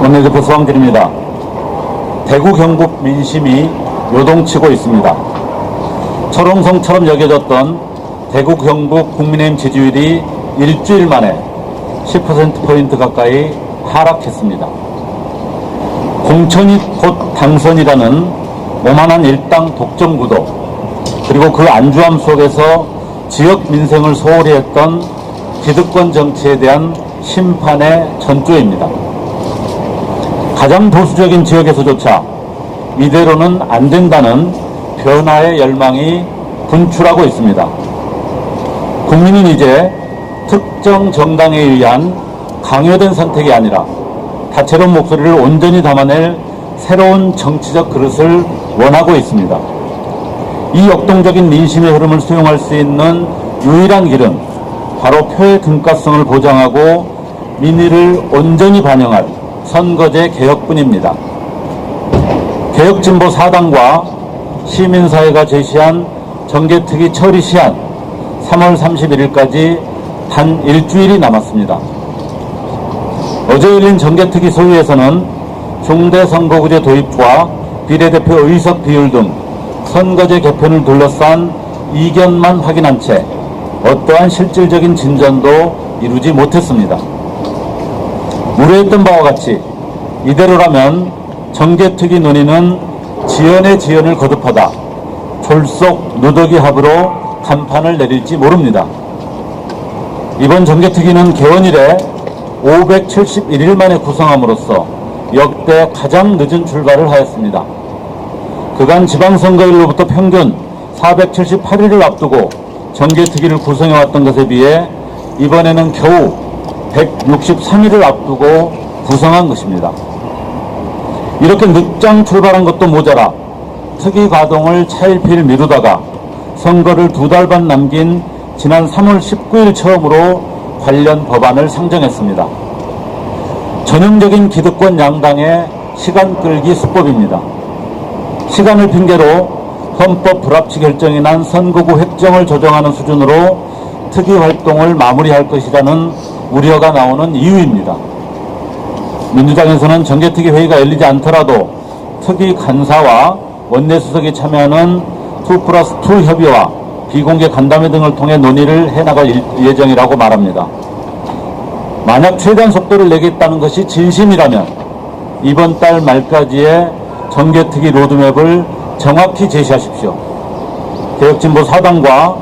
원내대표 수왕진입니다. 대구 경북 민심이 요동치고 있습니다. 철옹성처럼 여겨졌던 대구 경북 국민의힘 지지율이 일주일 만에 10%포인트 가까이 하락했습니다. 공천이 곧 당선이라는 오만한 일당 독점 구도, 그리고 그 안주함 속에서 지역 민생을 소홀히 했던 기득권 정치에 대한 심판의 전조입니다. 가장 보수적인 지역에서조차 이대로는 안 된다는 변화의 열망이 분출하고 있습니다. 국민은 이제 특정 정당에 의한 강요된 선택이 아니라 다채로운 목소리를 온전히 담아낼 새로운 정치적 그릇을 원하고 있습니다. 이 역동적인 민심의 흐름을 수용할 수 있는 유일한 길은 바로 표의 등가성을 보장하고 민의를 온전히 반영할 선거제 개혁뿐입니다. 개혁진보 4당과 시민사회가 제시한 정개특위 처리 시한 3월 31일까지 단 일주일이 남았습니다. 어제 열린 정개특위 소위에서는 중대선거구제 도입과 비례대표 의석 비율 등 선거제 개편을 둘러싼 이견만 확인한 채 어떠한 실질적인 진전도 이루지 못했습니다. 우려했던 바와 같이 이대로라면 정개특위 논의는 지연의 지연을 거듭하다 졸속 누더기 합으로 간판을 내릴지 모릅니다. 이번 정개특위는 개원 이래 571일 만에 구성함으로써 역대 가장 늦은 출발을 하였습니다. 그간 지방선거일로부터 평균 478일을 앞두고 정개특위를 구성해왔던 것에 비해 이번에는 겨우 163일을 앞두고 구성한 것입니다. 이렇게 늦장 출발한 것도 모자라 특위 가동을 차일피일 미루다가 선거를 2달 반 남긴 지난 3월 19일 처음으로 관련 법안을 상정했습니다. 전형적인 기득권 양당의 시간 끌기 수법입니다. 시간을 핑계로 헌법 불합치 결정이 난 선거구 획정을 조정하는 수준으로 특위 활동을 마무리할 것이라는 우려가 나오는 이유입니다. 민주당에서는 정개특위 회의가 열리지 않더라도 특위 간사와 원내수석이 참여하는 2+2 협의와 비공개 간담회 등을 통해 논의를 해나갈 예정이라고 말합니다. 만약 최대한 속도를 내겠다는 것이 진심이라면 이번 달 말까지의 정개특위 로드맵을 정확히 제시하십시오. 개혁진보 4당과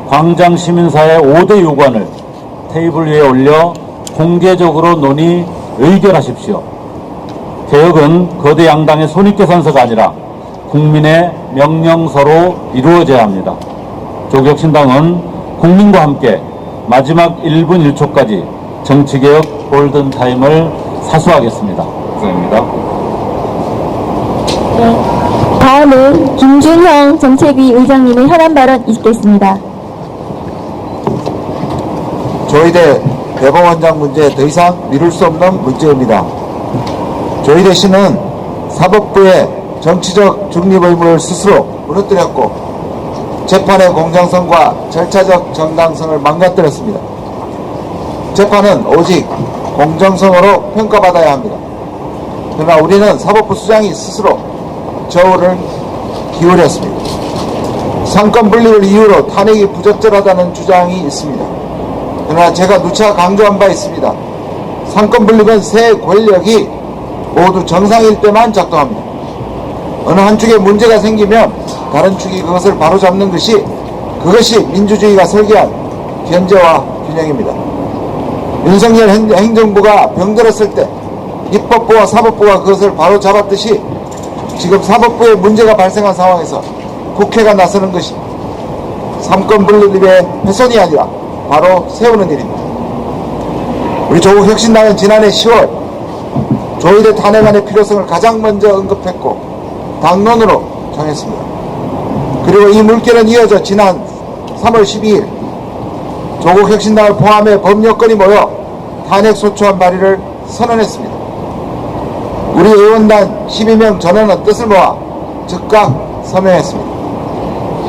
광장시민사회 5대 요구안을 테이블 위에 올려 공개적으로 논의 의결하십시오. 개혁은 거대 양당의 손익계산서가 아니라 국민의 명령서로 이루어져야 합니다. 조국혁신당은 국민과 함께 마지막 1분 1초까지 정치개혁 골든타임을 사수하겠습니다. 감사합니다. 네, 다음은 김준형 정책위 의장님의 현안 발언 있겠습니다. 조희대 대법원장 문제 더 이상 미룰 수 없는 문제입니다. 조희대 씨는 사법부의 정치적 중립 의무를 스스로 무너뜨렸고 재판의 공정성과 절차적 정당성을 망가뜨렸습니다. 재판은 오직 공정성으로 평가받아야 합니다. 그러나 우리는 사법부 수장이 스스로 저울을 기울였습니다. 상권 분립을 이유로 탄핵이 부적절하다는 주장이 있습니다. 그러나 제가 누차 강조한 바 있습니다. 상권 분립은 세 권력이 모두 정상일 때만 작동합니다. 어느 한 축에 문제가 생기면 다른 축이 그것을 바로잡는 그것이 민주주의가 설계한 견제와 균형입니다. 윤석열 행정부가 병들었을 때 입법부와 사법부가 그것을 바로잡았듯이 지금 사법부에 문제가 발생한 상황에서 국회가 나서는 것이 삼권 분립의 훼손이 아니라 바로 세우는 일입니다. 우리 조국혁신당은 지난해 10월 조희대 탄핵안의 필요성을 가장 먼저 언급했고 당론으로 정했습니다. 그리고 이 물결은 이어져 지난 3월 12일 조국혁신당을 포함해 법여건이 모여 탄핵소추안 발의를 선언했습니다. 우리 의원단 12명 전원은 뜻을 모아 즉각 서명했습니다.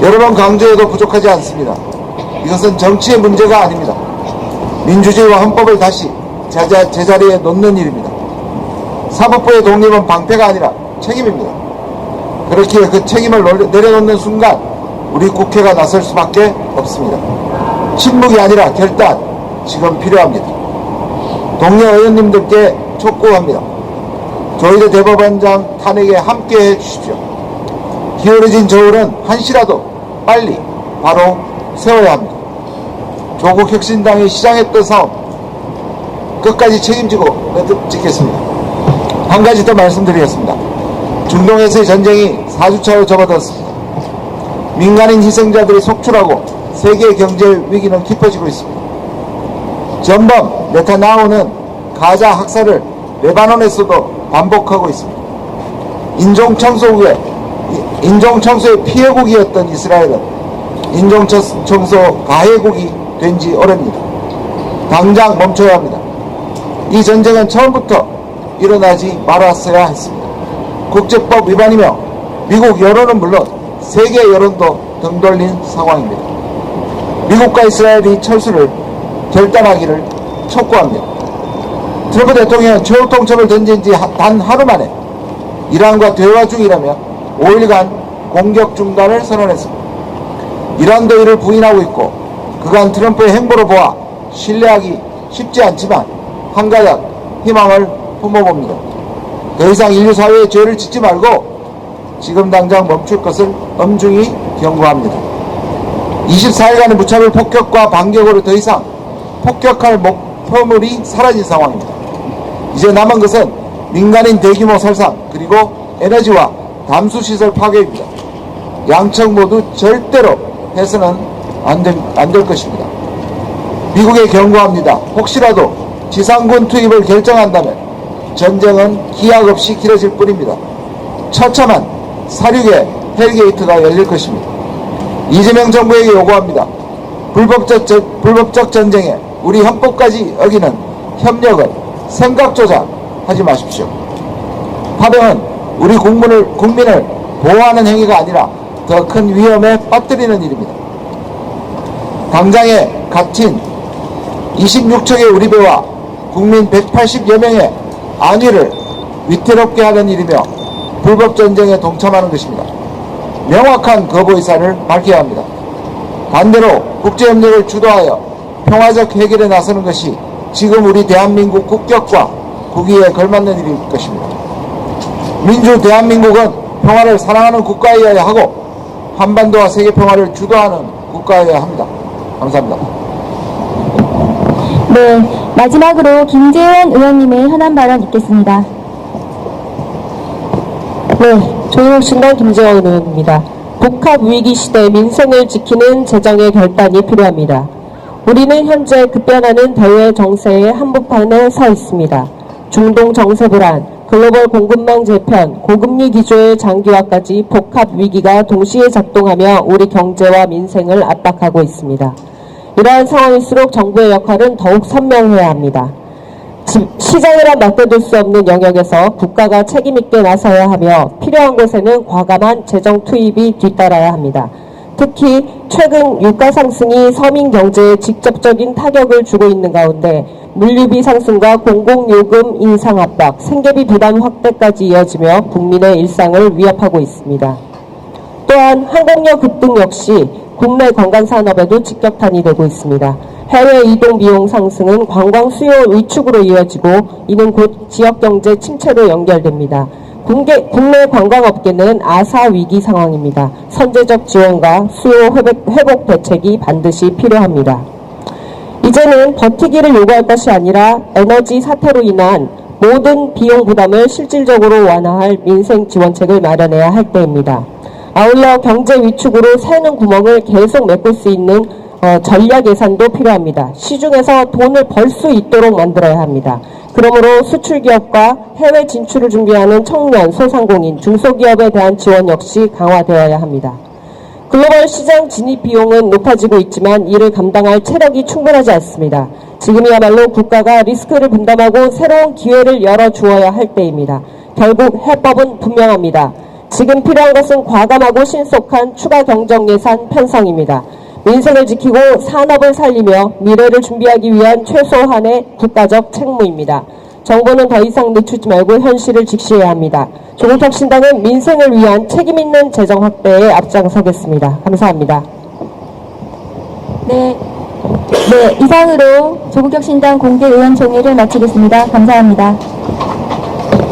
여러 번 강조해도 부족하지 않습니다. 이것은 정치의 문제가 아닙니다. 민주주의와 헌법을 다시 제자리에 놓는 일입니다. 사법부의 독립은 방패가 아니라 책임입니다. 그렇기에 그 책임을 내려놓는 순간 우리 국회가 나설 수밖에 없습니다. 침묵이 아니라 결단, 지금 필요합니다. 동료 의원님들께 촉구합니다. 조희대 대법원장 탄핵에 함께해 주십시오. 기울어진 저울은 한시라도 빨리 바로 세워야 합니다. 조국 혁신당이 시작했던 싸움 끝까지 책임지고 짓겠습니다. 한 가지 더 말씀드리겠습니다. 중동에서의 전쟁이 4주차로 접어들었습니다. 민간인 희생자들이 속출하고 세계 경제 위기는 깊어지고 있습니다. 전범 네타냐후는 가자 학살을 레바논에서도 반복하고 있습니다. 인종청소의 피해국이었던 이스라엘은 인종청소 가해국이 된 지 오래입니다. 당장 멈춰야 합니다. 이 전쟁은 처음부터 일어나지 말았어야 했습니다. 국제법 위반이며 미국 여론은 물론 세계 여론도 등 돌린 상황입니다. 미국과 이스라엘이 철수를 결단하기를 촉구합니다. 트럼프 대통령은 최후 통첩을 던진 지 단 하루 만에 이란과 대화 중이라며 5일간 공격 중단을 선언했습니다. 이란도 이를 부인하고 있고 그간 트럼프의 행보를 보아 신뢰하기 쉽지 않지만 한 가닥 희망을 품어봅니다. 더 이상 인류 사회에 죄를 짓지 말고 지금 당장 멈출 것을 엄중히 경고합니다. 24일간의 무차별 폭격과 반격으로 더 이상 폭격할 목표물이 사라진 상황입니다. 이제 남은 것은 민간인 대규모 살상 그리고 에너지와 담수시설 파괴입니다. 양측 모두 절대로 해서는 안 될 것입니다. 미국에 경고합니다. 혹시라도 지상군 투입을 결정한다면 전쟁은 기약 없이 길어질 뿐입니다. 처참한 사륙의 헬게이트가 열릴 것입니다. 이재명 정부에게 요구합니다. 불법적 전쟁에 우리 헌법까지 어기는 협력을 생각조차 하지 마십시오. 파병은 우리 국민을 보호하는 행위가 아니라 더 큰 위험에 빠뜨리는 일입니다. 당장에 갇힌 26척의 우리 배와 국민 180여 명의 안위를 위태롭게 하는 일이며 불법 전쟁에 동참하는 것입니다. 명확한 거부 의사를 밝혀야 합니다. 반대로 국제협력을 주도하여 평화적 해결에 나서는 것이 지금 우리 대한민국 국격과 국위에 걸맞는 일일 것입니다. 민주 대한민국은 평화를 사랑하는 국가여야 하고 한반도와 세계 평화를 주도하는 국가여야 합니다. 감사합니다. 네, 마지막으로 김재원 의원님의 현안 발언 있겠습니다. 네, 조국혁신당 김재원 의원입니다. 복합 위기 시대 민생을 지키는 재정의 결단이 필요합니다. 우리는 현재 급변하는 대외 정세의 한복판에 서 있습니다. 중동 정세 불안, 글로벌 공급망 재편, 고금리 기조의 장기화까지 복합 위기가 동시에 작동하며 우리 경제와 민생을 압박하고 있습니다. 이러한 상황일수록 정부의 역할은 더욱 선명해야 합니다. 시장이란 맡겨둘 수 없는 영역에서 국가가 책임있게 나서야 하며 필요한 곳에는 과감한 재정 투입이 뒤따라야 합니다. 특히 최근 유가 상승이 서민 경제에 직접적인 타격을 주고 있는 가운데 물류비 상승과 공공요금 인상 압박, 생계비 부담 확대까지 이어지며 국민의 일상을 위협하고 있습니다. 또한 항공료 급등 역시 국내 관광산업에도 직격탄이 되고 있습니다. 해외 이동 비용 상승은 관광 수요 위축으로 이어지고 이는 곧 지역경제 침체로 연결됩니다. 국내 관광업계는 아사 위기 상황입니다. 선제적 지원과 수요 회복 대책이 반드시 필요합니다. 이제는 버티기를 요구할 것이 아니라 에너지 사태로 인한 모든 비용 부담을 실질적으로 완화할 민생 지원책을 마련해야 할 때입니다. 아울러 경제 위축으로 새는 구멍을 계속 메꿀 수 있는 전략 예산도 필요합니다. 시중에서 돈을 벌 수 있도록 만들어야 합니다. 그러므로 수출기업과 해외 진출을 준비하는 청년, 소상공인, 중소기업에 대한 지원 역시 강화되어야 합니다. 글로벌 시장 진입 비용은 높아지고 있지만 이를 감당할 체력이 충분하지 않습니다. 지금이야말로 국가가 리스크를 분담하고 새로운 기회를 열어주어야 할 때입니다. 결국 해법은 분명합니다. 지금 필요한 것은 과감하고 신속한 추가 경정 예산 편성입니다. 민생을 지키고 산업을 살리며 미래를 준비하기 위한 최소한의 국가적 책무입니다. 정보는 더 이상 늦추지 말고 현실을 직시해야 합니다. 조국혁신당은 민생을 위한 책임있는 재정 확대에 앞장서겠습니다. 감사합니다. 네, 이상으로 조국혁신당 공개의원총회를 마치겠습니다. 감사합니다.